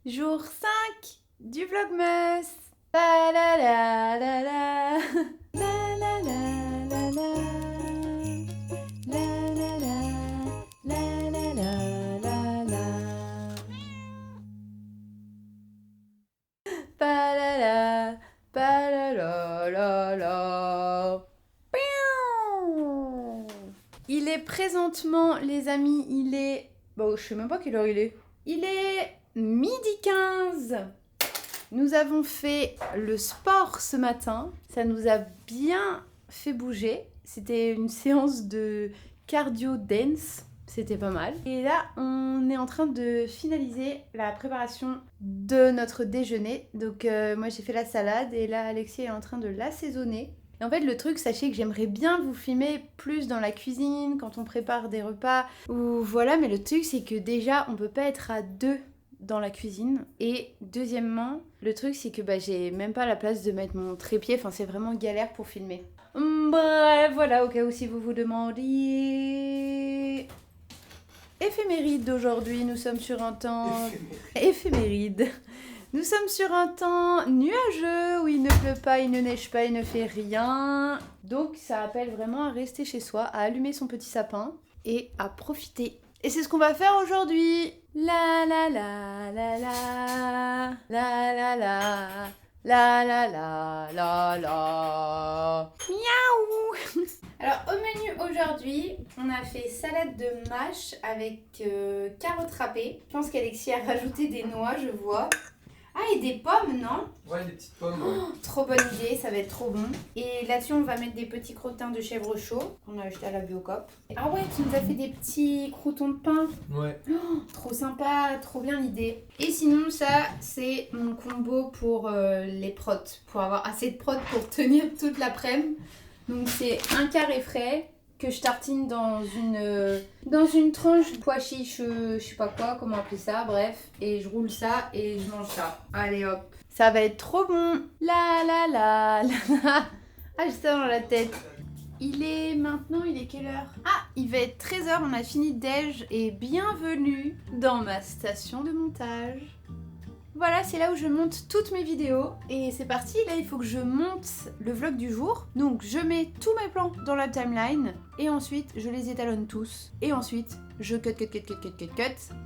Jour 5 du Vlogmas. La la la la la. La la la la la. La la la. La la la la la. Pa la la. Pa la la la la. Piou. Il est présentement, les amis, il est... Bon, je sais même pas quelle heure il est. Il est midi 15. Nous avons fait le sport ce matin. Ça nous a bien fait bouger. C'était une séance de cardio dance. C'était pas mal. Et là, on est en train de finaliser la préparation de notre déjeuner. Donc moi, j'ai fait la salade et là, Alexis est en train de l'assaisonner. Et en fait, le truc, sachez que j'aimerais bien vous filmer plus dans la cuisine, quand on prépare des repas, ou voilà, mais le truc, c'est que déjà, on peut pas être à deux dans la cuisine. Et deuxièmement, le truc, c'est que j'ai même pas la place de mettre mon trépied, enfin, c'est vraiment galère pour filmer. Bref, voilà, au cas où si vous vous demandiez... Éphéméride d'aujourd'hui, nous sommes sur un temps... Éphéméride. Nous sommes sur un temps nuageux où il ne pleut pas, il ne neige pas, il ne fait rien. Donc ça appelle vraiment à rester chez soi, à allumer son petit sapin et à profiter. Et c'est ce qu'on va faire aujourd'hui. La la la la la la la la la la la la la. Miaou. Alors au menu aujourd'hui, on a fait salade de mâche avec carottes râpées. Je pense qu'Alexis a rajouté des noix, je vois. Ah, et des pommes, non? Ouais, des petites pommes. Ouais. Oh, trop bonne idée, ça va être trop bon. Et là-dessus, on va mettre des petits croûtons de chèvre chaud qu'on a acheté à la Biocoop. Ah ouais, tu nous as fait des petits croûtons de pain. Ouais. Oh, trop sympa, trop bien l'idée. Et sinon, ça, c'est mon combo pour les protes. Pour avoir assez de protes pour tenir toute l'après-midi. Donc, c'est un carré frais que je tartine dans une tranche de pois chiche, je sais pas quoi, comment appeler ça, bref. Et je roule ça et je mange ça. Allez hop. Ça va être trop bon. La la la la. Ah, j'ai ça dans la tête. Il est quelle heure? Ah, il va être 13h, on a fini déj et bienvenue dans ma station de montage. Voilà, c'est là où je monte toutes mes vidéos. Et c'est parti, là il faut que je monte le vlog du jour. Donc je mets tous mes plans dans la timeline. Et ensuite, je les étalonne tous. Et ensuite, je cut.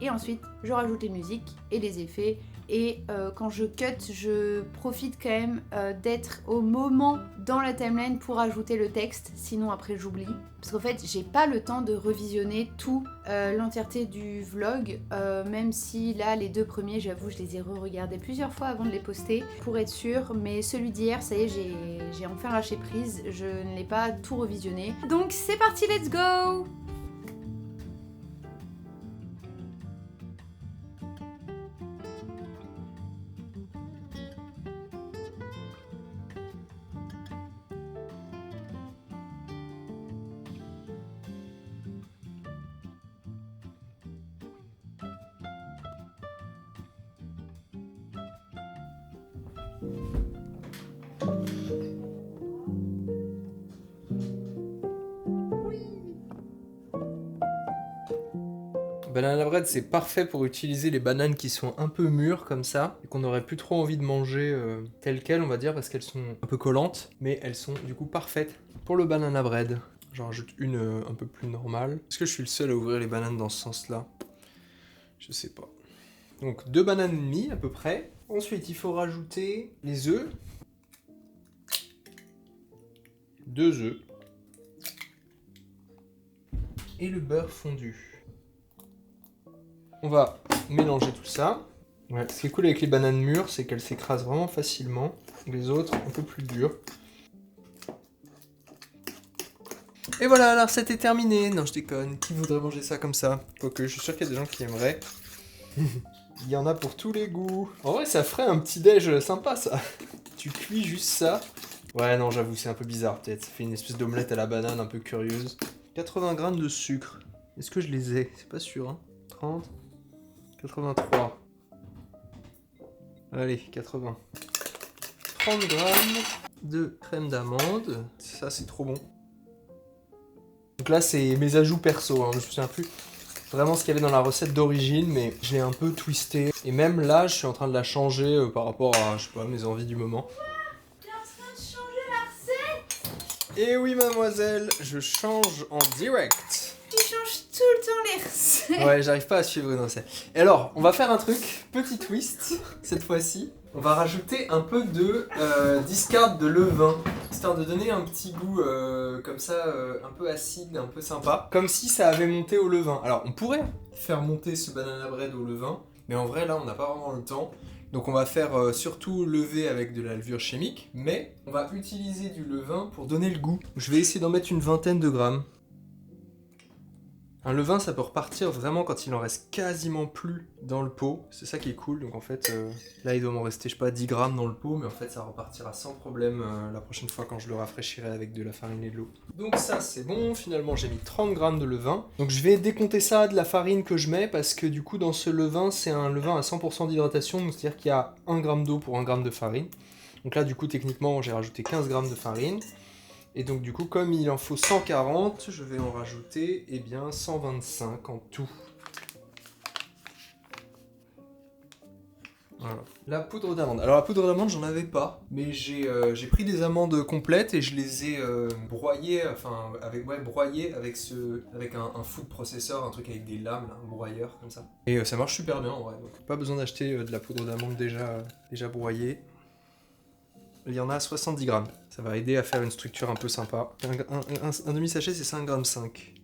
Et ensuite, je rajoute les musiques et les effets. Et quand je cut, je profite quand même d'être au moment dans la timeline pour ajouter le texte. Sinon après j'oublie. Parce qu'en fait, j'ai pas le temps de revisionner tout l'entièreté du vlog. Même si là, les deux premiers, j'avoue, je les ai re-regardés plusieurs fois avant de les poster. Pour être sûre. Mais celui d'hier, ça y est, j'ai enfin lâché prise. Je ne l'ai pas tout revisionné. Donc c'est parti, let's go! Banana bread, c'est parfait pour utiliser les bananes qui sont un peu mûres comme ça, et qu'on n'aurait plus trop envie de manger telles quelles, on va dire, parce qu'elles sont un peu collantes, mais elles sont du coup parfaites pour le banana bread. J'en rajoute une un peu plus normale. Est-ce que je suis le seul à ouvrir les bananes dans ce sens-là? Je sais pas. Donc 2 bananes et demie à peu près. Ensuite, il faut rajouter les œufs. 2 œufs. Et le beurre fondu. On va mélanger tout ça. Ouais, ce qui est cool avec les bananes mûres, c'est qu'elles s'écrasent vraiment facilement. Les autres, un peu plus dures. Et voilà, la recette est terminée. Non, je déconne. Qui voudrait manger ça comme ça? Quoique, je suis sûr qu'il y a des gens qui aimeraient. Il y en a pour tous les goûts. En vrai, ça ferait un petit déj sympa, ça. Tu cuis juste ça. Ouais, non, j'avoue, c'est un peu bizarre, peut-être. Ça fait une espèce d'omelette à la banane un peu curieuse. 80 grammes de sucre. Est-ce que je les ai? C'est pas sûr, hein. 30. 83. Allez, 80. 30 grammes de crème d'amande. Ça, c'est trop bon. Donc là, c'est mes ajouts perso, hein, je me souviens plus. vraiment ce qu'il y avait dans la recette d'origine, mais je l'ai un peu twisté. Et même là, je suis en train de la changer par rapport à, je sais pas, mes envies du moment. T'es en train de changer la recette? Et oui, mademoiselle, je change en direct. Tu changes tout le temps les recettes. Ouais, j'arrive pas à suivre une recette. Et alors, on va faire un truc, petit twist, cette fois-ci. On va rajouter un peu de discard de levain, histoire de donner un petit goût comme ça, un peu acide, un peu sympa. Comme si ça avait monté au levain. Alors, on pourrait faire monter ce banana bread au levain, mais en vrai, là, on n'a pas vraiment le temps. Donc on va faire surtout lever avec de la levure chimique, mais on va utiliser du levain pour donner le goût. Je vais essayer d'en mettre une vingtaine de grammes. Un levain, ça peut repartir vraiment quand il en reste quasiment plus dans le pot. C'est ça qui est cool. Donc en fait, là, il doit m'en rester, je sais pas, 10 grammes dans le pot. Mais en fait, ça repartira sans problème la prochaine fois quand je le rafraîchirai avec de la farine et de l'eau. Donc ça, c'est bon. Finalement, j'ai mis 30 grammes de levain. Donc je vais décompter ça de la farine que je mets parce que du coup, dans ce levain, c'est un levain à 100% d'hydratation. Donc c'est-à-dire qu'il y a 1 gramme d'eau pour 1 gramme de farine. Donc là, du coup, techniquement, j'ai rajouté 15 grammes de farine. Et donc du coup, comme il en faut 140, je vais en rajouter 125 en tout. Voilà. La poudre d'amande. Alors la poudre d'amande, j'en avais pas, mais j'ai pris des amandes complètes et je les ai broyées, broyées avec un food processor, un truc avec des lames, là, un broyeur comme ça. Et ça marche super bien en vrai. Donc pas besoin d'acheter de la poudre d'amande déjà broyée. Il y en a 70 grammes. Ça va aider à faire une structure un peu sympa. Un demi-sachet, c'est 5,5 g.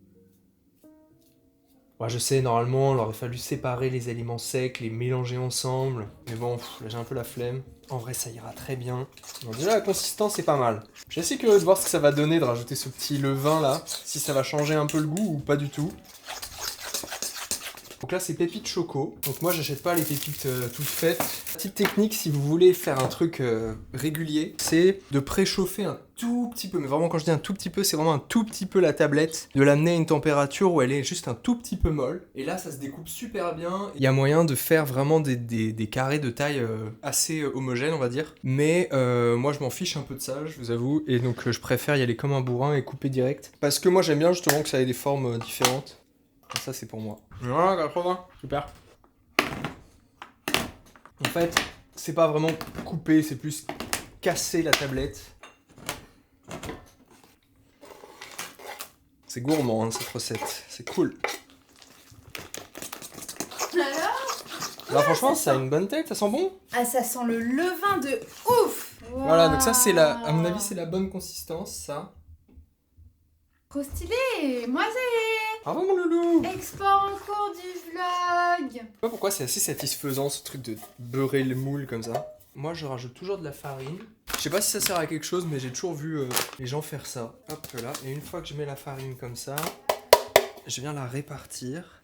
Ouais, je sais, normalement, il aurait fallu séparer les aliments secs, les mélanger ensemble. Mais bon, là, j'ai un peu la flemme. En vrai, ça ira très bien. Donc déjà, la consistance est pas mal. Je suis assez curieux de voir ce que ça va donner de rajouter ce petit levain là. Si ça va changer un peu le goût ou pas du tout. Donc là, c'est pépites choco. Donc moi, j'achète pas les pépites toutes faites. Petite technique, si vous voulez faire un truc régulier, c'est de préchauffer un tout petit peu. Mais vraiment, quand je dis un tout petit peu, c'est vraiment un tout petit peu la tablette. De l'amener à une température où elle est juste un tout petit peu molle. Et là, ça se découpe super bien. Il y a moyen de faire vraiment des carrés de taille assez homogènes, on va dire. Mais moi, je m'en fiche un peu de ça, je vous avoue. Et donc, je préfère y aller comme un bourrin et couper direct. Parce que moi, j'aime bien justement que ça ait des formes différentes. Ça, c'est pour moi. Voilà, 80, super. En fait, c'est pas vraiment couper, c'est plus casser la tablette. C'est gourmand, hein, cette recette. C'est cool. Alors Là, franchement, ça a une bonne tête, ça sent bon. Ah, ça sent le levain de ouf. Voilà, donc ça, c'est la... À mon avis, c'est la bonne consistance, ça. Trop stylé. Moi, ça y est. Bravo, mon loulou. Export en cours du vlog. Je sais pas pourquoi c'est assez satisfaisant, ce truc de beurrer le moule comme ça. Moi, je rajoute toujours de la farine. Je sais pas si ça sert à quelque chose, mais j'ai toujours vu les gens faire ça. Hop là, et une fois que je mets la farine comme ça, je viens la répartir.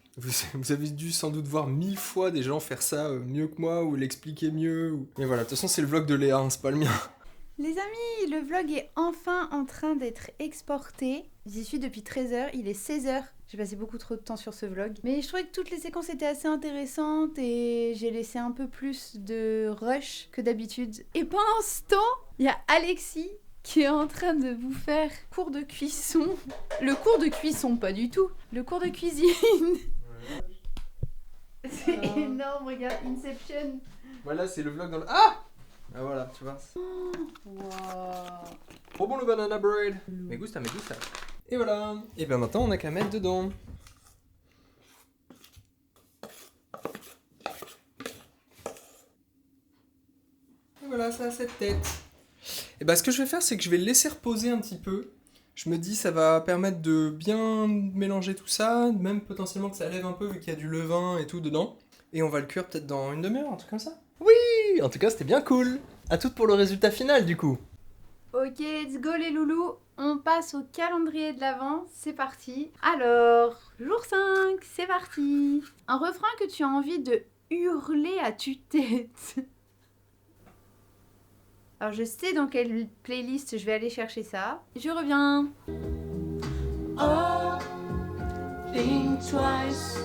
Vous avez dû sans doute voir 1000 fois des gens faire ça mieux que moi, ou l'expliquer mieux. Mais voilà, de toute façon, c'est le vlog de Léa, hein, c'est pas le mien. Les amis, le vlog est enfin en train d'être exporté. J'y suis depuis 13h, il est 16h. J'ai passé beaucoup trop de temps sur ce vlog. Mais je trouvais que toutes les séquences étaient assez intéressantes et j'ai laissé un peu plus de rush que d'habitude. Et pendant ce temps, il y a Alexis qui est en train de vous faire cours de cuisson. Le cours de cuisson, pas du tout. Le cours de cuisine. C'est énorme, regarde, Inception. Voilà, c'est le vlog dans le... Ah voilà, tu vois. Wow. Trop bon le banana bread. Me gusta. Et voilà. Et bien maintenant, on n'a qu'à mettre dedans. Et voilà, ça a cette tête. Et bah ce que je vais faire, c'est que je vais le laisser reposer un petit peu. Je me dis, ça va permettre de bien mélanger tout ça, même potentiellement que ça lève un peu vu qu'il y a du levain et tout dedans. Et on va le cuire peut-être dans une demi-heure, un truc comme ça. Oui, en tout cas, c'était bien cool. À toutes pour le résultat final, du coup. Ok, let's go les loulous. On passe au calendrier de l'Avent, c'est parti. Alors, jour 5, c'est parti. Un refrain que tu as envie de hurler à tue-tête. Alors, je sais dans quelle playlist je vais aller chercher ça. Je reviens. Oh, think twice.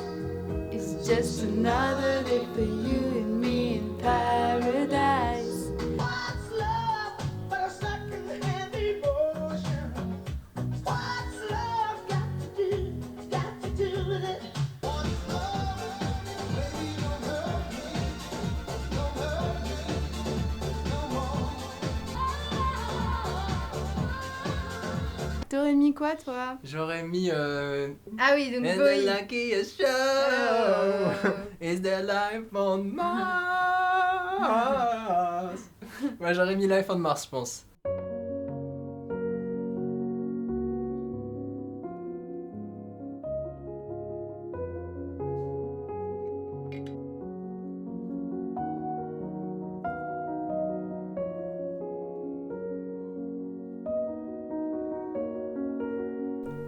It's just another day for you and me in paradise. What's love but a second-hand emotion? What's love got to do with it? T'aurais mis quoi, toi? J'aurais mis... Ah oui, donc And Bowie. the luckiest show is the life on Mars. Ouais, j'aurais mis Life on Mars, je pense.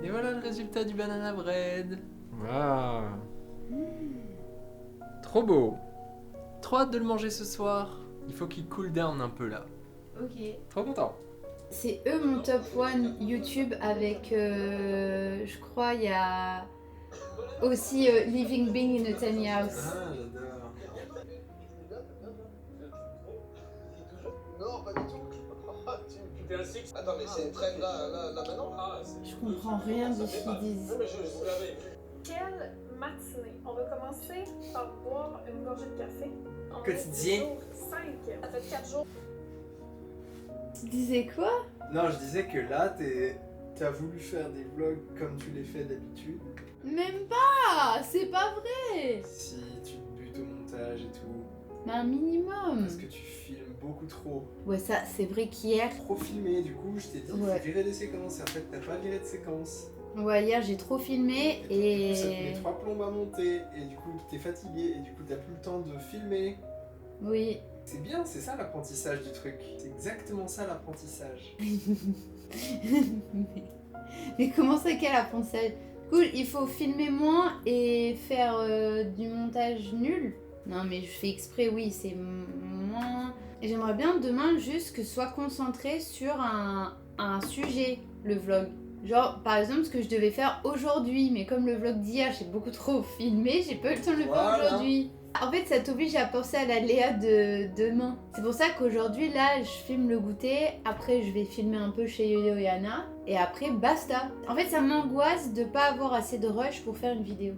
Et voilà le résultat du banana bread. Waouh. Trop beau. Trop hâte de le manger ce soir. Il faut qu'il cool down un peu là. Ok. Trop content. C'est eux mon top 1 YouTube avec, je crois, il y a aussi Living Being in a Tiny House. Ah, j'adore. Non, pas du tout. Attends, mais c'est une traîne là maintenant? Je comprends rien de ce qu'ils disent. Non, mais je l'avais vu. Quelle matinée? On va commencer par boire une gorgée de café. On Quotidien. est jour 5. Ça fait 4 jours. Tu disais quoi? Non, je disais que là, t'as voulu faire des vlogs comme tu les fais d'habitude. Même pas! C'est pas vrai! Si tu te butes au montage et tout. Mais un minimum. Parce que tu filmes beaucoup trop. Ouais, ça, c'est vrai qu'hier... Trop filmé, du coup, je t'ai dit, Ouais. faut virer des séquences. Et en fait, t'as pas viré de séquences. Ouais, hier, j'ai trop filmé et... Ça te met 3 plombes à monter. Et du coup, t'es fatigué. Et du coup, t'as plus le temps de filmer. Oui. C'est bien, c'est ça l'apprentissage du truc. C'est exactement ça l'apprentissage. Mais comment ça, quel apprentissage? Cool, il faut filmer moins et faire du montage nul. Non, mais je fais exprès, oui, c'est moins... Et j'aimerais bien demain juste que ce soit concentré sur un sujet, le vlog. Genre, par exemple, ce que je devais faire aujourd'hui, mais comme le vlog d'hier, j'ai beaucoup trop filmé, j'ai pas eu le temps de le faire Voilà. aujourd'hui. En fait, ça t'oblige à penser à la Léa de demain. C'est pour ça qu'aujourd'hui, là, je filme le goûter, après je vais filmer un peu chez Yo-Yo et Anna, et après, basta. En fait, ça m'angoisse de pas avoir assez de rush pour faire une vidéo.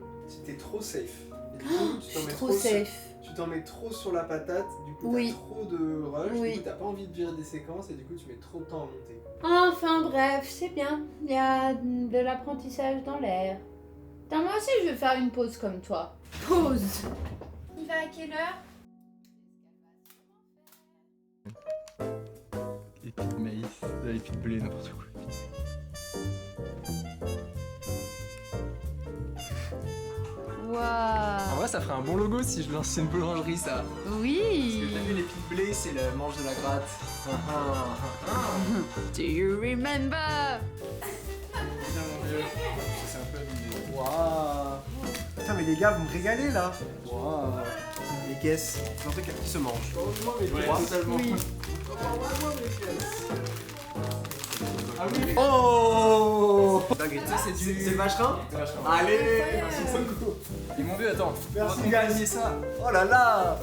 T'es trop safe. Et du coup, Je tu suis t'en mets trop sur- safe. Tu t'en mets trop sur la patate, du coup Oui. t'as trop de rush, Oui. du coup t'as pas envie de virer des séquences et du coup tu mets trop de temps à monter. Enfin bref, c'est bien. Il y a de l'apprentissage dans l'air. Putain, moi aussi, je vais faire une pause comme toi. Pause. Il va à quelle heure? Épi de maïs, épi de blé, n'importe quoi. En Waouh. vrai ça ferait un bon logo si je lançais une boulangerie ça. Parce Oui. que t'as vu l'épi de blé c'est le manche de la gratte. Do you remember? Putain mon dieu. C'est un peu abusé. Waouh. Putain mais les gars vous me régalez là. Waouh. Les guesses, c'est un truc qui se mange. Heureusement les Ouais, pièces. Totalement. Oui. Heureusement les pièces. Ah oui. Oh. Dingue, ça c'est du... C'est le vacherin. Vachement. Allez. Merci beaucoup. Ils m'ont vu, attends. Merci, On va guys. accompagner ça. Oh là là.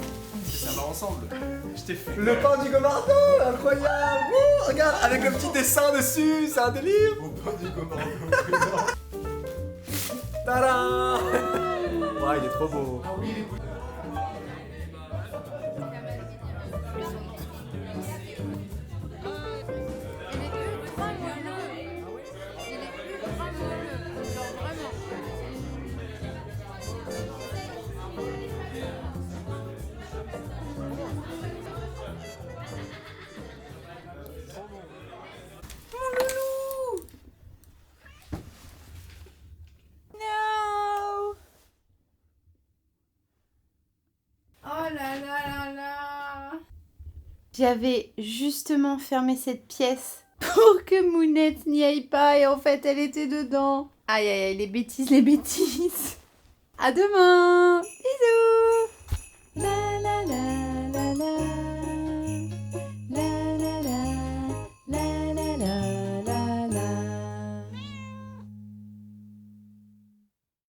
Ça va ensemble. Je t'ai fait. Le pain du Gomardo, incroyable. Ouh, regarde, avec le petit dessin dessus, c'est un délire. Au pain du Gomardo. Tadam. Ouais, il est trop beau. No. Oh là là là là. J'avais justement fermé cette pièce pour que Mounette n'y aille pas et en fait elle était dedans. Aïe aïe aïe, les bêtises, les bêtises. À demain. Bisous.